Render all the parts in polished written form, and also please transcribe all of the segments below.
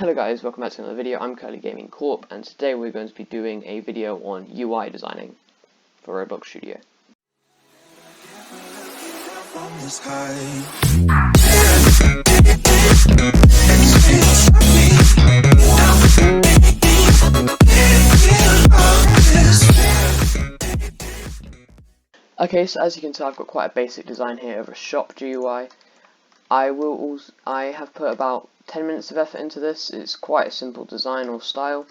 Hello guys, welcome back to another video. I'm Curly Gaming Corp, and today we're going to be doing a video on UI designing for Roblox Studio. Okay, so as you can tell, I've got quite a basic design here of a shop GUI. I have put about 10 minutes of effort into this. It's quite a simple design or style.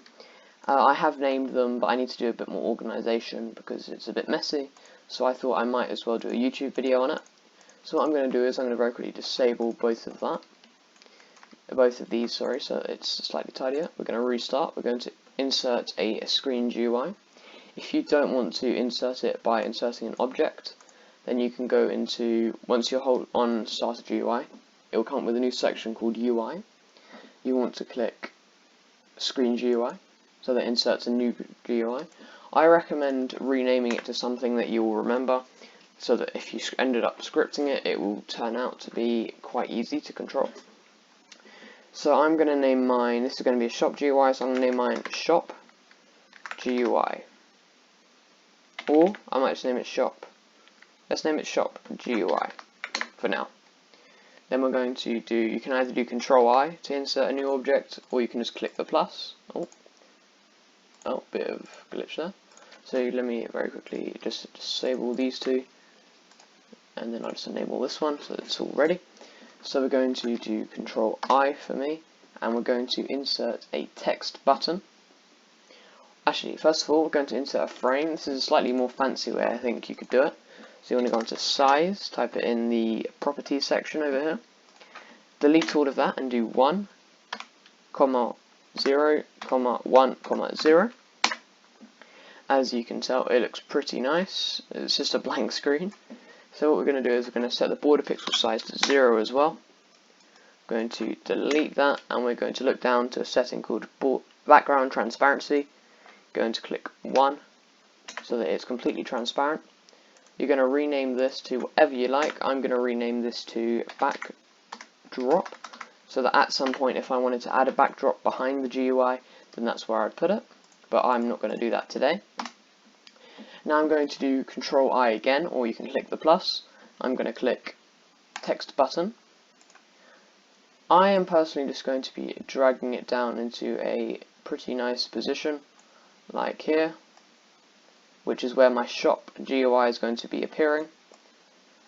I have named them, but I need to do a bit more organisation because it's a bit messy, so I thought I might as well do a YouTube video on it. So what I'm going to do is I'm going to very quickly disable both of these, so it's slightly tidier. We're going to restart. We're going to insert a screen GUI. If you don't want to insert it by inserting an object, then you can go into, once you hold on Start a GUI, it will come up with a new section called UI. You want to click Screen GUI, so that inserts a new GUI. I recommend renaming it to something that you will remember, so that if you ended up scripting it, it will turn out to be quite easy to control. So I'm going to name mine, this is going to be a shop GUI, so I'm going to name mine Shop GUI. Or I might just name it Shop. Let's name it Shop GUI for now. Then we're going to do, you can either do Control I to insert a new object, or you can just click the plus. Oh, bit of glitch there. So let me very quickly just disable these two, and then I'll just enable this one so that it's all ready. So we're going to do Control I for me, and we're going to insert a text button. Actually, first of all, we're going to insert a frame. This is a slightly more fancy way I think you could do it. So you want to go into size, type it in the properties section over here, delete all of that and do 1, 0, 1, 0. As you can tell, it looks pretty nice. It's just a blank screen. So what we're going to do is we're going to set the border pixel size to 0 as well. We're going to delete that, and we're going to look down to a setting called background transparency. Going to click 1 so that it's completely transparent. You're going to rename this to whatever you like. I'm going to rename this to backdrop, so that at some point if I wanted to add a backdrop behind the GUI, then that's where I'd put it, but I'm not going to do that today. Now I'm going to do Control I again, or you can click the plus. I'm going to click text button. I am personally just going to be dragging it down into a pretty nice position, like here, which is where my shop GUI is going to be appearing.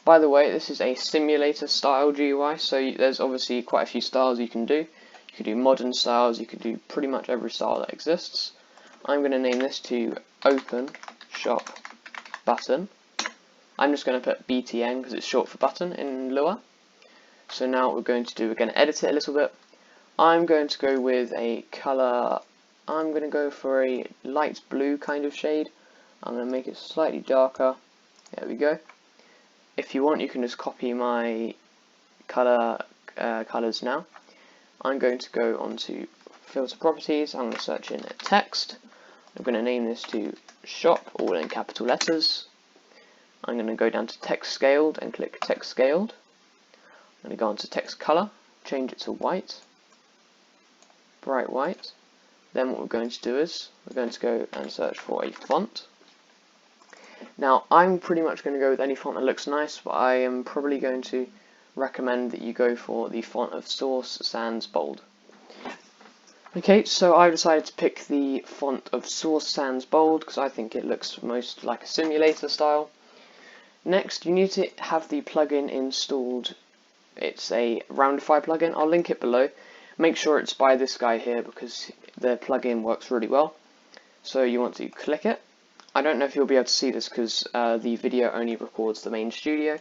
By the way, this is a simulator style GUI, so there's obviously quite a few styles you can do. You could do modern styles, you could do pretty much every style that exists. I'm going to name this to Open Shop Button. I'm just going to put BTN because it's short for button in Lua. So now what we're going to do, we're going to edit it a little bit. I'm going to go with a colour, I'm going to go for a light blue kind of shade. I'm going to make it slightly darker. There we go. If you want, you can just copy my colours now. I'm going to go onto filter properties. I'm going to search in text. I'm going to name this to shop, all in capital letters. I'm going to go down to text scaled and click text scaled. I'm going to go onto text color, change it to white, bright white. Then what we're going to do is we're going to go and search for a font. Now, I'm pretty much going to go with any font that looks nice, but I am probably going to recommend that you go for the font of Source Sans Bold. Okay, so I've decided to pick the font of Source Sans Bold because I think it looks most like a simulator style. Next, you need to have the plugin installed. It's a Roundify plugin. I'll link it below. Make sure it's by this guy here because the plugin works really well. So you want to click it. I don't know if you'll be able to see this because the video only records the main studio.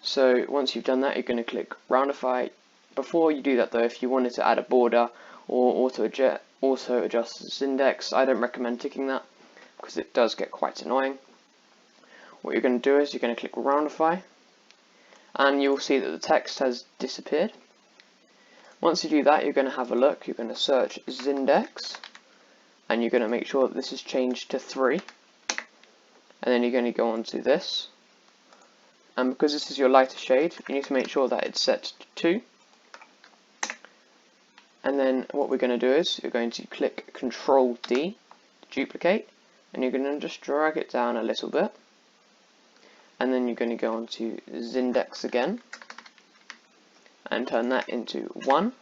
So once you've done that, you're going to click Roundify. Before you do that though, if you wanted to add a border or auto adjust this index, I don't recommend ticking that because it does get quite annoying. What you're going to do is you're going to click Roundify, and you'll see that the text has disappeared. Once you do that, you're going to have a look. You're going to search Zindex, and you're going to make sure that this is changed to 3. And then you're going to go on to this, and because this is your lighter shade, you need to make sure that it's set to 2. And then what we're going to do is you're going to click Control D to duplicate, and you're going to just drag it down a little bit. And then you're going to go on to Zindex again and turn that into 1.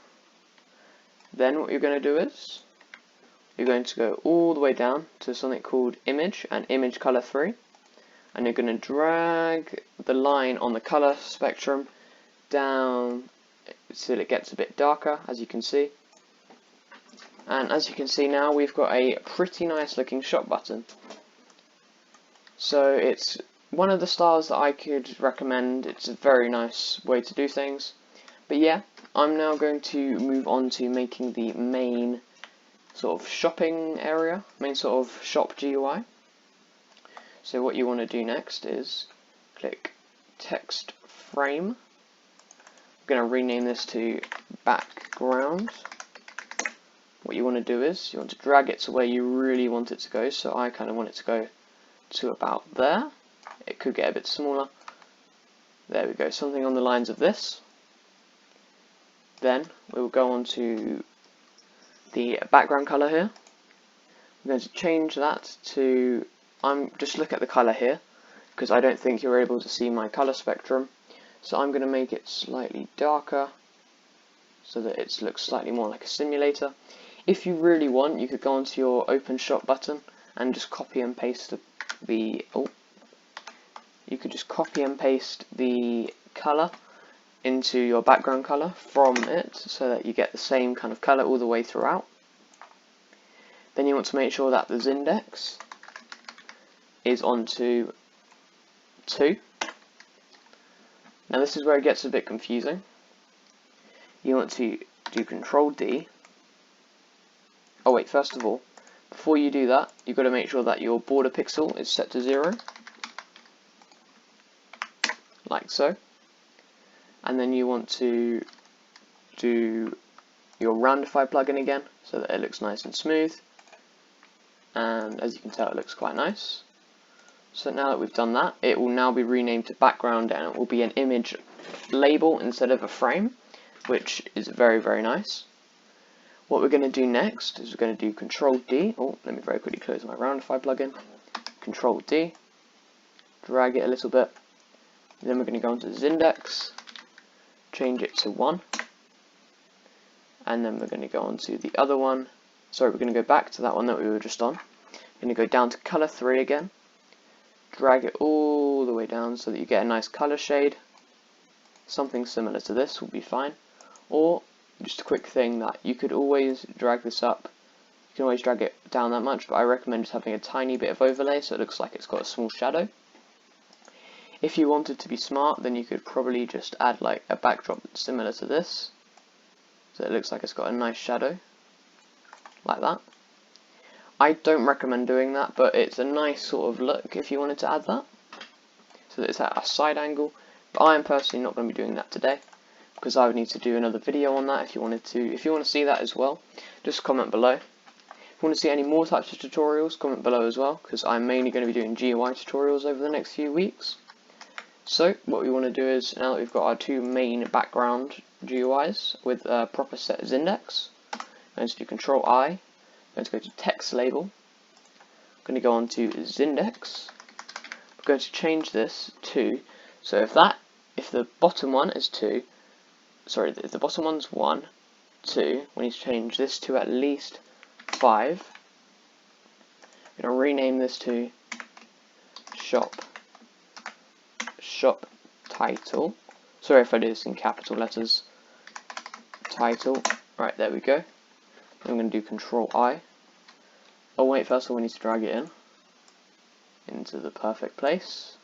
Then what you're going to do is you're going to go all the way down to something called Image and Image Color 3, and you're going to drag the line on the color spectrum down till it gets a bit darker, as you can see. And as you can see now, we've got a pretty nice looking shop button. So it's one of the styles that I could recommend. It's a very nice way to do things. But yeah, I'm now going to move on to making the main sort of shopping area, main sort of shop GUI. So what you want to do next is click Text Frame. I'm going to rename this to Background. What you want to do is you want to drag it to where you really want it to go. So I kind of want it to go to about there. It could get a bit smaller. There we go, something on the lines of this. Then we will go on to the background color here. I'm going to change that to, just look at the color here, because I don't think you're able to see my color spectrum. So I'm going to make it slightly darker so that it looks slightly more like a simulator. If you really want, you could go onto your open shop button and just copy and paste the color into your background color from it, so that you get the same kind of color all the way throughout. Then you want to make sure that the Zindex is onto 2. Now this is where it gets a bit confusing. You want to do Control D. Oh wait, first of all, before you do that, you've got to make sure that your border pixel is set to 0, like so. And then you want to do your Roundify plugin again, so that it looks nice and smooth. And as you can tell, it looks quite nice. So now that we've done that, it will now be renamed to background, and it will be an image label instead of a frame, which is very, very nice. What we're going to do next is we're going to do Control D. Oh, let me very quickly close my Roundify plugin. Control D, drag it a little bit. Then we're going to go onto Zindex, change it to 1, and then we're going to go on to the other one. Sorry, we're going to go back to that one that we were just on. We're going to go down to color 3 again, drag it all the way down so that you get a nice color shade. Something similar to this will be fine. Or just a quick thing that you could always drag this up. You can always drag it down that much, but I recommend just having a tiny bit of overlay so it looks like it's got a small shadow. If you wanted to be smart, then you could probably just add like a backdrop that's similar to this, so it looks like it's got a nice shadow, like that. I don't recommend doing that, but it's a nice sort of look if you wanted to add that, so that it's at a side angle. But I am personally not going to be doing that today, because I would need to do another video on that. If you want to see that as well, just comment below. If you want to see any more types of tutorials, comment below as well, because I'm mainly going to be doing GUI tutorials over the next few weeks. So what we want to do is, now that we've got our 2 main background GUIs with a proper set Zindex, I'm going to do Control I, I'm going to go to Text Label, I'm going to go on to Zindex, I'm going to change this to, so if the bottom one is 2, sorry, if the bottom one's 1, 2, we need to change this to at least 5. I'm going to rename this to Shop Title. Sorry if I do this in capital letters. Title. Right, there we go. I'm going to do Control I. Oh wait, first of all we need to drag it into the perfect place.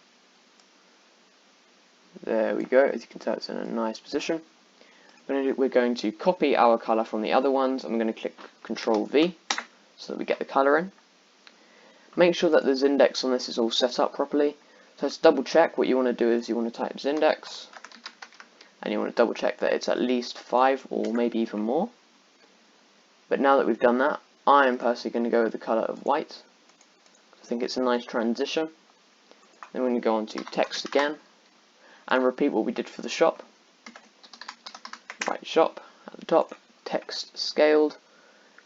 There we go. As you can tell, it's in a nice position. We're going to copy our color from the other ones. I'm going to click Control V so that we get the color in. Make sure that the Zindex on this is all set up properly. So to double check, what you want to do is you want to type Zindex, and you want to double check that it's at least 5 or maybe even more. But now that we've done that, I am personally going to go with the colour of white. I think it's a nice transition. Then we're going to go on to text again, and repeat what we did for the shop. Write shop at the top, text scaled,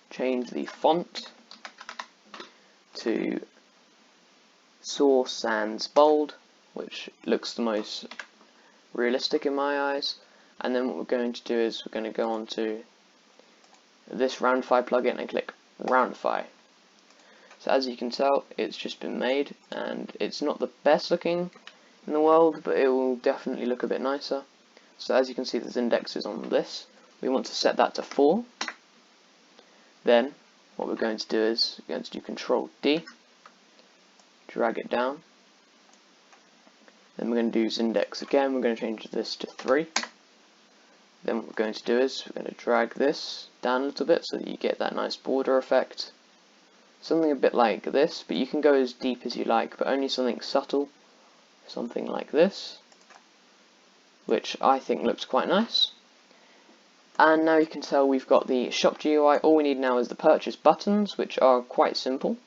change the font to Source Sans Bold, which looks the most realistic in my eyes. And then what we're going to do is we're going to go on to this Roundify plugin and click Roundify. So as you can tell, it's just been made, and it's not the best looking in the world, but it will definitely look a bit nicer. So as you can see, there's indexes on this. We want to set that to 4. Then what we're going to do is we're going to do Control D, drag it down. Then we're going to do index again. We're going to change this to 3. Then what we're going to do is we're going to drag this down a little bit so that you get that nice border effect. Something a bit like this, but you can go as deep as you like, but only something subtle. Something like this, which I think looks quite nice. And now you can tell we've got the shop GUI. All we need now is the purchase buttons, which are quite simple.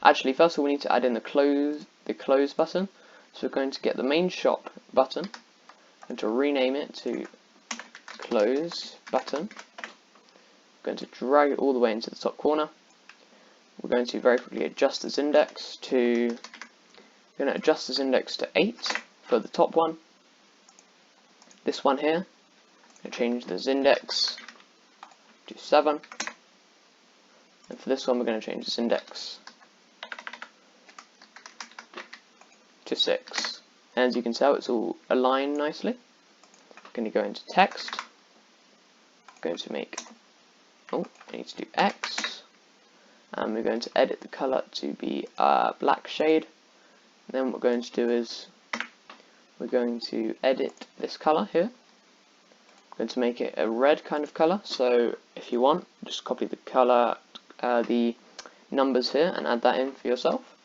Actually, first of all, we need to add in the close button. So we're going to get the main shop button and to rename it to close button. We're going to drag it all the way into the top corner. We're going to very quickly adjust this index to 8 for the top one. This one here, I'm going to change this index to 7. And for this one, we're going to change this index to 6. And as you can tell, it's all aligned nicely. I'm going to go into text. I'm going to make, I need to do X. And we're going to edit the color to be black shade. And then what we're going to do is we're going to edit this color here. I'm going to make it a red kind of color. So if you want, just copy the color, the numbers here, and add that in for yourself.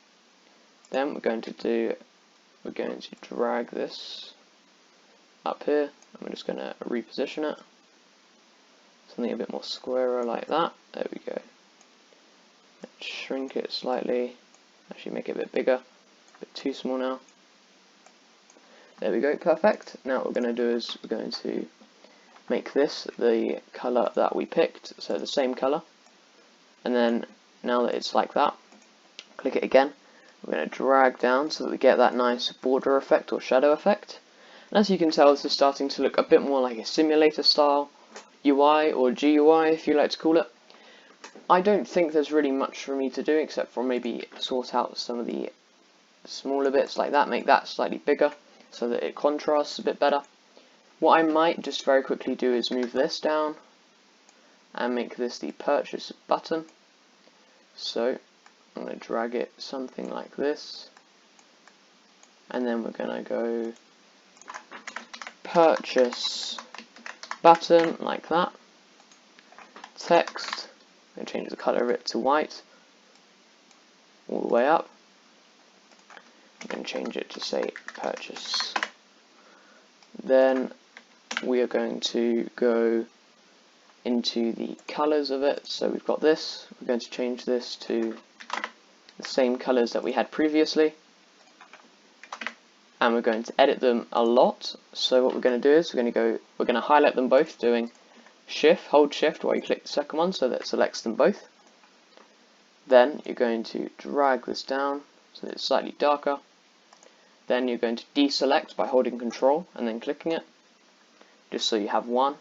Then we're going to drag this up here, and we're just going to reposition it. Something a bit more squarer like that. There we go. Let's shrink it slightly. Actually make it a bit bigger. A bit too small now. There we go, perfect. Now what we're going to do is we're going to make this the colour that we picked, so the same colour. And then now that it's like that, click it again. We're going to drag down so that we get that nice border effect or shadow effect. And as you can tell, this is starting to look a bit more like a simulator style UI or GUI, if you like to call it. I don't think there's really much for me to do except for maybe sort out some of the smaller bits like that, make that slightly bigger so that it contrasts a bit better. What I might just very quickly do is move this down and make this the purchase button. So I'm going to drag it something like this, and then we're going to go purchase button like that. Text, I'm going to change the color of it to white all the way up. I'm going to change it to say purchase. Then we are going to go into the colors of it. So we've got this, we're going to change this to the same colors that we had previously, and we're going to edit them a lot. So what we're going to do is we're going to highlight them both, doing hold shift while you click the second one so that it selects them both. Then you're going to drag this down so that it's slightly darker. Then you're going to deselect by holding Control and then clicking it, just so you have one.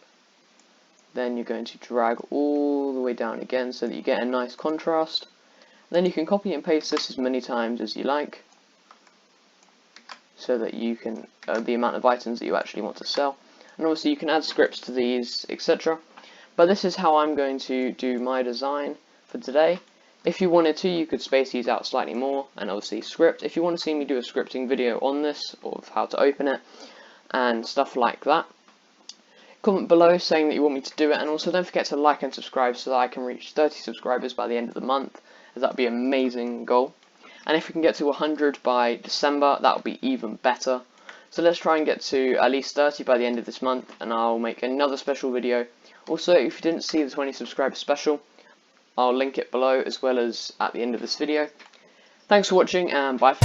Then you're going to drag all the way down again so that you get a nice contrast. Then you can copy and paste this as many times as you like, so that you can the amount of items that you actually want to sell. And obviously you can add scripts to these, etc. But this is how I'm going to do my design for today. If you wanted to, you could space these out slightly more, and obviously script. If you want to see me do a scripting video on this, of how to open it, and stuff like that, comment below saying that you want me to do it, and also don't forget to like and subscribe so that I can reach 30 subscribers by the end of the month, as that would be an amazing goal. And if we can get to 100 by December, that would be even better. So let's try and get to at least 30 by the end of this month, and I'll make another special video. Also, if you didn't see the 20 subscriber special, I'll link it below as well as at the end of this video. Thanks for watching, and bye.